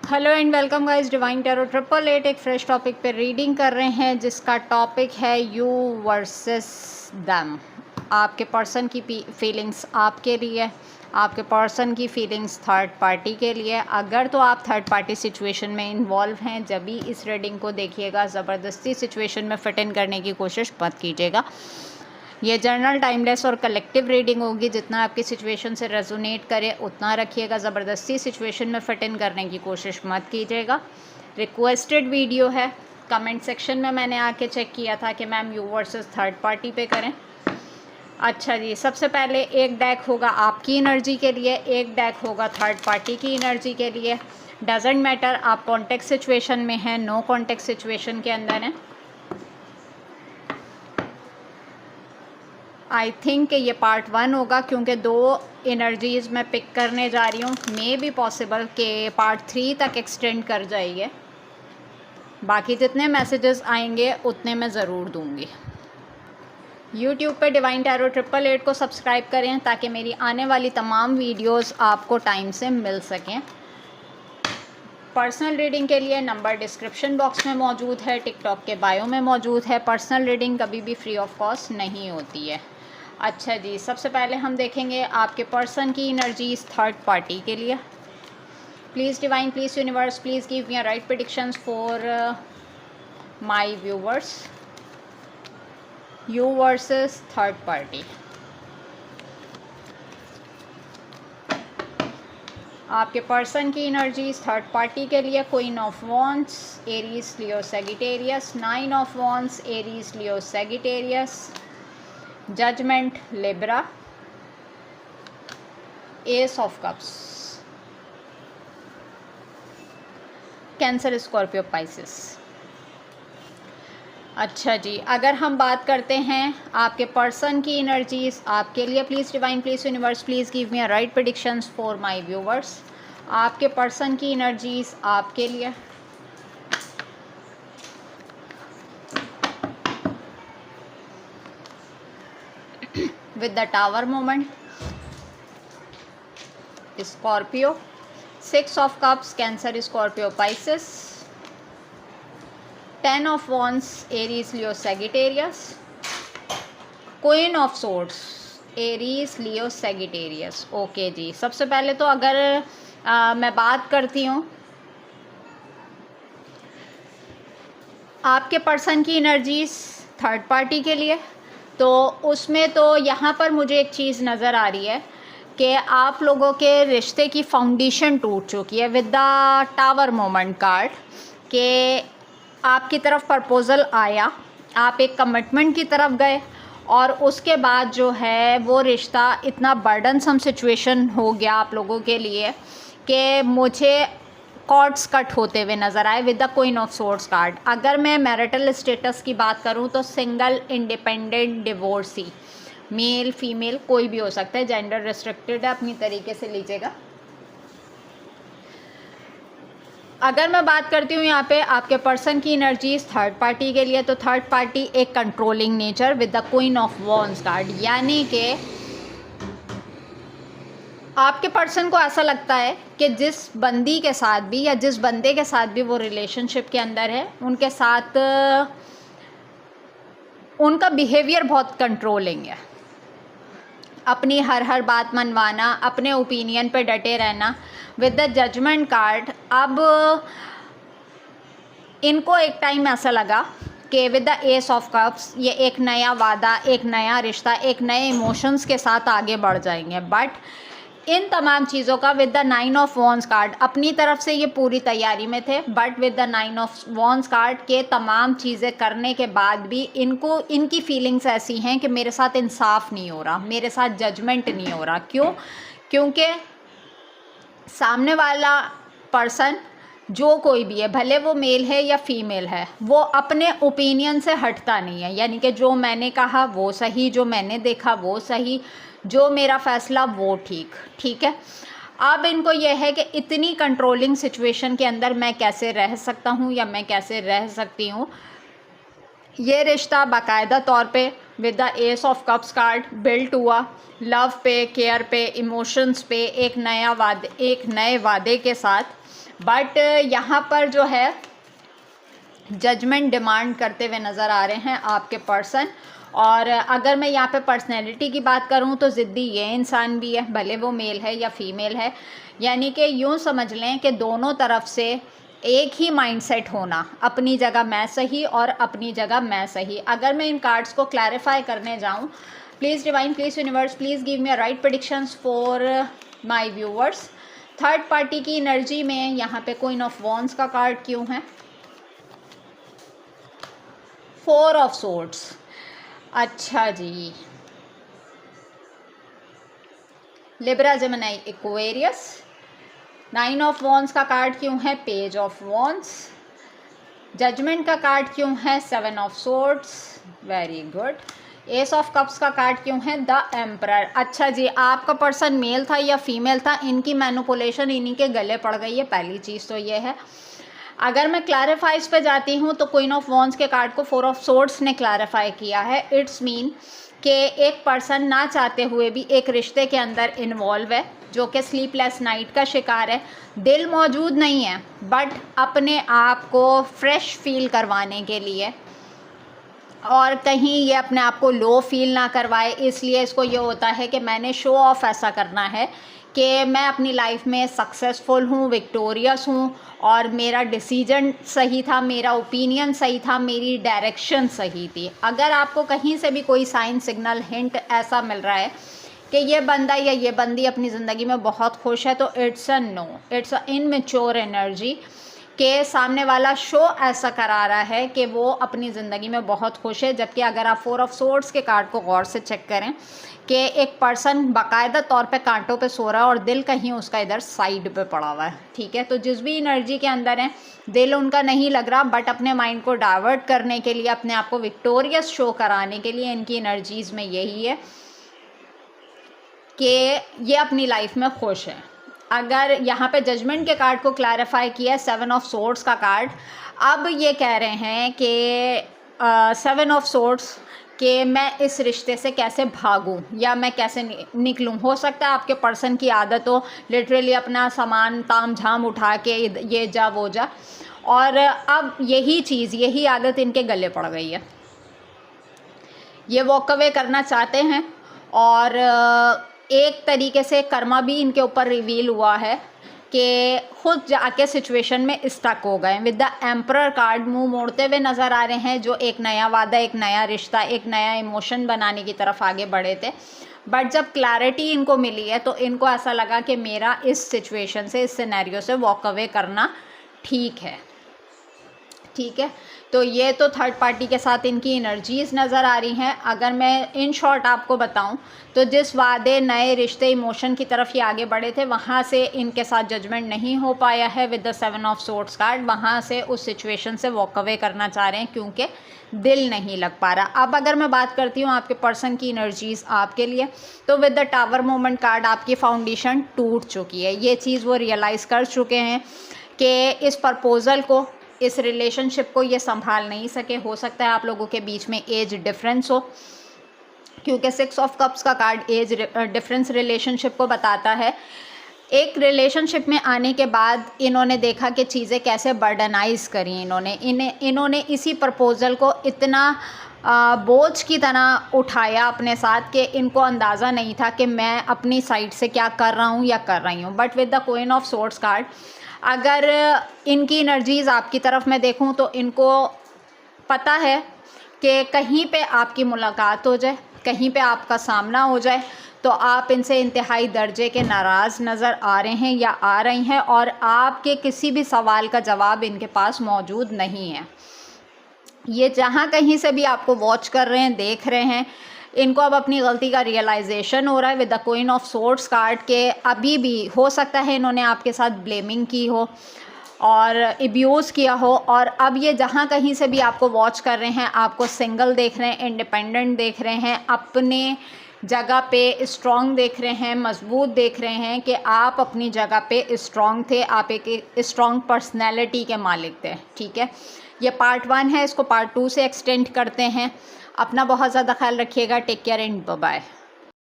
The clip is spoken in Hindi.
Hello and welcome guys, divine tarot 888 एक फ्रेश टॉपिक पे रीडिंग कर रहे हैं जिसका टॉपिक है यू वर्सेस देम। आपके पर्सन की फीलिंग्स आपके लिए, आपके पर्सन की फीलिंग्स थर्ड पार्टी के लिए। अगर तो आप थर्ड पार्टी सिचुएशन में इन्वॉल्व हैं जब भी इस रीडिंग को देखिएगा, ज़बरदस्ती सिचुएशन में फिट इन करने की कोशिश मत कीजिएगा। ये जर्नल टाइमलेस और कलेक्टिव रीडिंग होगी, जितना आपकी सिचुएशन से रेजोनेट करे उतना रखिएगा। ज़बरदस्ती सिचुएशन में फिट इन करने की कोशिश मत कीजिएगा। रिक्वेस्टेड वीडियो है। कमेंट सेक्शन में मैंने आके चेक किया था कि ma'am you versus third party पे करें। अच्छा जी, सबसे पहले एक डेक होगा आपकी एनर्जी के लिए, एक डेक होगा थर्ड पार्टी की एनर्जी के लिए। डजेंट मैटर आप कॉन्टेक्ट सिचुएशन में हैं, नो कॉन्टेक्ट सिचुएशन के अंदर हैं। आई थिंक ये पार्ट 1 होगा क्योंकि 2 एनर्जीज़ मैं पिक करने जा रही हूँ। मे बी पॉसिबल कि पार्ट 3 तक एक्सटेंड कर जाइए। बाकी जितने मैसेजेस आएंगे उतने मैं ज़रूर दूँगी। यूट्यूब पे डिवाइन टैरो 888 को सब्सक्राइब करें ताकि मेरी आने वाली तमाम वीडियोस आपको टाइम से मिल सकें। पर्सनल रीडिंग के लिए नंबर डिस्क्रिप्शन बॉक्स में मौजूद है, टिकटॉक के बायो में मौजूद है। पर्सनल रीडिंग कभी भी फ्री ऑफ कॉस्ट नहीं होती है। अच्छा जी, सबसे पहले हम देखेंगे आपके पर्सन की एनर्जीज थर्ड पार्टी के लिए। Please divine, please universe, please give me right predictions for my viewers. You versus third party. आपके पर्सन की एनर्जीज थर्ड पार्टी के लिए queen of wands, Aries, Leo, Sagittarius. 9 of wands, Aries, Leo, Sagittarius. Judgement, Libra. Ace of cups, Cancer, Scorpio, Pisces. अच्छा जी, अगर हम बात करते हैं आपके पर्सन की एनर्जीज आपके लिए, please divine, please universe, please give me a right predictions for my viewers. आपके पर्सन की एनर्जीज आपके लिए। With the tower moment, Scorpio. 6 of cups, Cancer, Scorpio, Pisces. 10 of wands, Aries, Leo, Sagittarius. Queen of swords, Aries, Leo, Sagittarius. Okay जी, सबसे पहले तो अगर मैं बात करती हूँ आपके पर्सन की एनर्जीज थर्ड पार्टी के लिए, तो उसमें तो यहाँ पर मुझे एक चीज़ नज़र आ रही है कि आप लोगों के रिश्ते की फाउंडेशन टूट चुकी है। With the tower moment card के आपकी तरफ प्रपोज़ल आया, आप एक कमिटमेंट की तरफ गए और उसके बाद जो है वो रिश्ता इतना बर्डनसम सिचुएशन हो गया आप लोगों के लिए कि मुझे कॉर्ड्स कट होते हुए नज़र आए with the queen of swords card. अगर मैं मैरिटल स्टेटस की बात करूं तो single, independent, divorcee, male female कोई भी हो सकता है, जेंडर रिस्ट्रिक्टेड है, अपनी तरीके से लीजिएगा। अगर मैं बात करती हूँ यहाँ पे आपके पर्सन की एनर्जीज थर्ड पार्टी के लिए, तो थर्ड पार्टी एक controlling nature with the queen of wands card, यानी कि आपके पर्सन को ऐसा लगता है कि जिस बंदी के साथ भी या जिस बंदे के साथ भी वो रिलेशनशिप के अंदर है, उनके साथ उनका बिहेवियर बहुत कंट्रोलिंग है। अपनी हर बात मनवाना, अपने ओपिनियन पे डटे रहना। विद द जजमेंट कार्ड, अब इनको एक टाइम ऐसा लगा कि with the S of cups ये एक नया वादा, एक नया रिश्ता, एक नए इमोशंस के साथ आगे बढ़ जाएंगे। बट इन तमाम चीज़ों का with the 9 of wands card, अपनी तरफ से ये पूरी तैयारी में थे, but with the 9 of wands card के तमाम चीज़ें करने के बाद भी इनको, इनकी फीलिंग्स ऐसी हैं कि मेरे साथ इंसाफ नहीं हो रहा, मेरे साथ जजमेंट नहीं हो रहा। क्यों? क्योंकि सामने वाला पर्सन जो कोई भी है, भले वो मेल है या फीमेल है, वो अपने ओपिनियन से हटता नहीं है। यानी कि जो मैंने कहा वो सही, जो मैंने देखा वो सही, जो मेरा फ़ैसला वो ठीक है। अब इनको यह है कि इतनी कंट्रोलिंग सिचुएशन के अंदर मैं कैसे रह सकता हूँ या मैं कैसे रह सकती हूँ। ये रिश्ता बाकायदा तौर पे with the S of cups card built हुआ, लव पे, केयर पे, इमोशंस पे, एक नए वादे के साथ। बट यहाँ पर जो है जजमेंट डिमांड करते हुए नज़र आ रहे हैं आपके पर्सन। और अगर मैं यहाँ पे पर्सनैलिटी की बात करूँ तो ज़िद्दी ये इंसान भी है, भले वो मेल है या फीमेल है। यानी कि यूँ समझ लें कि दोनों तरफ से एक ही माइंडसेट होना, अपनी जगह मैं सही और अपनी जगह मैं सही। अगर मैं इन कार्ड्स को क्लैरिफाई करने जाऊँ, please divine, please universe, please give me a right predictions for my viewers. Third party की एनर्जी में यहाँ पे क्वीन ऑफ वॉन्ड्स का कार्ड क्यों है, 4 ऑफ सोर्ड्स, अच्छा जी, Libra, Gemini, Aquarius. 9 of wands का कार्ड क्यों है, पेज ऑफ वॉन्ड्स। जजमेंट का कार्ड क्यों है, 7 of swords, very good. Ace of cups का कार्ड क्यों है, द एम्परर। अच्छा जी, आपका पर्सन मेल था या फीमेल था, इनकी मैनिपुलेशन इन्हीं के गले पड़ गई है, पहली चीज़ तो ये है। अगर मैं क्लैरिफाइज पे जाती हूँ तो क्वीन ऑफ वॉन्ड्स के कार्ड को 4 ऑफ सोर्ड्स ने क्लैरिफाई किया है। इट्स मीन कि एक पर्सन ना चाहते हुए भी एक रिश्ते के अंदर इन्वॉल्व है, जो कि स्लीपलेस नाइट का शिकार है। दिल मौजूद नहीं है, बट अपने आप को फ्रेश फील करवाने के लिए और कहीं ये अपने आप को लो फील ना करवाए, इसलिए इसको ये होता है कि मैंने शो ऑफ ऐसा करना है कि मैं अपनी लाइफ में सक्सेसफुल हूँ, विक्टोरियस हूँ और मेरा डिसीजन सही था, मेरा ओपिनियन सही था, मेरी डायरेक्शन सही थी। अगर आपको कहीं से भी कोई साइन, सिग्नल, हिंट ऐसा मिल रहा है कि ये बंदा या ये बंदी अपनी ज़िंदगी में बहुत खुश है, तो it's a no, it's a immature energy के सामने वाला शो ऐसा करा रहा है कि वो अपनी ज़िंदगी में बहुत खुश है। जबकि अगर आप 4 ऑफ सोर्ड्स के कार्ड को गौर से चेक करें कि एक पर्सन बाकायदा तौर पे कांटों पे सो रहा है और दिल कहीं उसका इधर साइड पे पड़ा हुआ है, ठीक है। तो जिस भी एनर्जी के अंदर है, दिल उनका नहीं लग रहा, बट अपने माइंड को डाइवर्ट करने के लिए, अपने आप को विक्टोरियस शो कराने के लिए इनकी एनर्जीज़ में यही है कि ये अपनी लाइफ में खुश है। अगर यहाँ पे जजमेंट के कार्ड को क्लैरिफाई किया, 7 ऑफ सोर्ड्स का कार्ड, अब ये कह रहे हैं कि 7 ऑफ सोर्ड्स कि मैं इस रिश्ते से कैसे भागूं या मैं कैसे निकलूं। हो सकता है आपके पर्सन की आदत हो लिटरली अपना सामान ताम झाम उठा के ये जा वो जा, और अब यही चीज़, यही आदत इनके गले पड़ गई है। ये वॉक अवे करना चाहते हैं और एक तरीके से कर्मा भी इनके ऊपर रिवील हुआ है कि खुद जाके सिचुएशन में स्टक हो गए। विद द एम्परर कार्ड मुंह मोड़ते हुए नज़र आ रहे हैं, जो एक नया वादा, एक नया रिश्ता, एक नया इमोशन बनाने की तरफ आगे बढ़े थे। बट जब क्लैरिटी इनको मिली है तो इनको ऐसा लगा कि मेरा इस सिचुएशन से, इस सिनेरियो से वॉक अवे करना ठीक है, ठीक है। तो ये तो थर्ड पार्टी के साथ इनकी एनर्जीज़ नज़र आ रही हैं। अगर मैं इन शॉर्ट आपको बताऊं तो जिस वादे, नए रिश्ते, इमोशन की तरफ ये आगे बढ़े थे, वहाँ से इनके साथ जजमेंट नहीं हो पाया है with the 7 of swords card. वहाँ से उस सिचुएशन से वॉक अवे करना चाह रहे हैं क्योंकि दिल नहीं लग पा रहा। अब अगर मैं बात करती हूँ आपके पर्सन की एनर्जीज़ आपके लिए, तो with the tower moment card आपकी फाउंडेशन टूट चुकी है। ये चीज़ वो रियलाइज़ कर चुके हैं कि इस प्रपोज़ल को, इस रिलेशनशिप को ये संभाल नहीं सके। हो सकता है आप लोगों के बीच में एज डिफरेंस हो, क्योंकि 6 ऑफ कप्स का कार्ड एज डिफरेंस रिलेशनशिप को बताता है। एक रिलेशनशिप में आने के बाद इन्होंने देखा कि चीज़ें कैसे बर्डनाइज करी इन्होंने इसी प्रपोज़ल को इतना बोझ की तरह उठाया अपने साथ कि इनको अंदाज़ा नहीं था कि मैं अपनी साइड से क्या कर रहा हूँ या कर रही हूँ। But with the queen of swords card, अगर इनकी एनर्जीज़ आपकी तरफ मैं देखूं तो इनको पता है कि कहीं पे आपकी मुलाकात हो जाए, कहीं पे आपका सामना हो जाए, तो आप इनसे इंतहाई दर्जे के नाराज़ नज़र आ रहे हैं या आ रही हैं, और आपके किसी भी सवाल का जवाब इनके पास मौजूद नहीं है। ये जहाँ कहीं से भी आपको वॉच कर रहे हैं, देख रहे हैं, इनको अब अपनी गलती का रियलाइजेशन हो रहा है with the queen of swords card के। अभी भी हो सकता है इन्होंने आपके साथ ब्लेमिंग की हो और एब्यूज़ किया हो, और अब ये जहाँ कहीं से भी आपको वॉच कर रहे हैं, आपको सिंगल देख रहे हैं, इंडिपेंडेंट देख रहे हैं, अपने जगह पे स्ट्रॉन्ग देख रहे हैं, मजबूत देख रहे हैं कि आप अपनी जगह पे स्ट्रॉन्ग थे, आप एक स्ट्रॉन्ग पर्सनैलिटी के मालिक थे, ठीक है। ये पार्ट 1 है, इसको पार्ट 2 से एक्सटेंड करते हैं। अपना बहुत ज़्यादा ख्याल रखिएगा। Take care and bye bye.